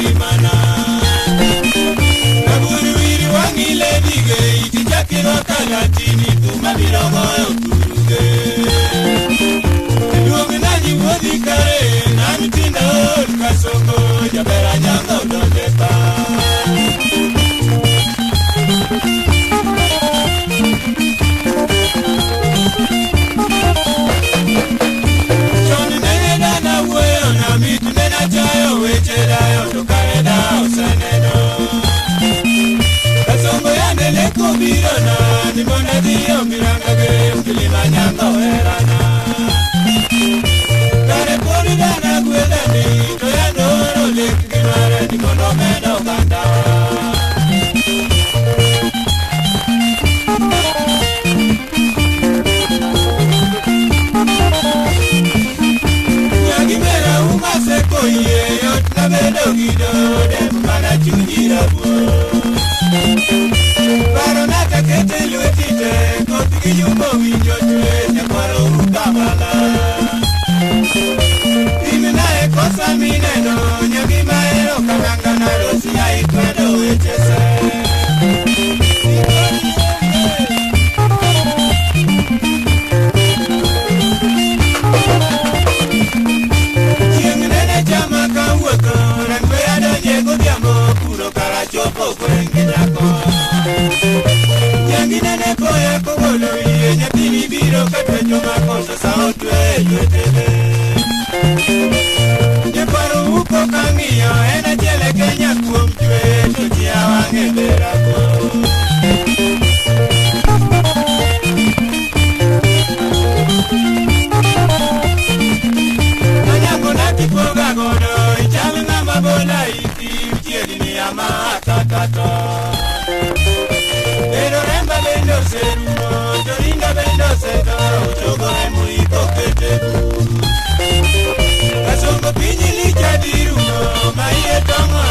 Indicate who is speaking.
Speaker 1: ngimana Kaburu wiri wangile dige Itijakiro kalatini Tuma birogo turuge Duomi nani wodi kare Nami tinda ol kasongo Jabera nyango dondeta Choni nene dana uweo na mitu nena chayo weche dayo Tukare dao saneno Kasongo yandele kubiro na Nimona diyo mirangage Ukilima nyango herana Kare pori dana gwedani Toyando oro leki kimare Nikono meno kandawa Oye, otra vez lo guido de para chungira Para nada que te lo existe, contigo yo moví yo te paro un cabala. Dime una cosa mi neno, ya mi maero caranganaro si hay cuando echese. Yanginene koya kogolo iye nyatini biro katwecho makosa sao tueyo etele Nyeparo uko kang'iyo ena chele kenya kuom chwe Tuchia wange berako Nanyako nakipoga godo ichal ngama bola iti Uchieli ni ama atatato Pero remba bendo seruno, torinda bendo seto, uchogo emu iko ketebu Kasongo pinyi licha diruno, maiye tongo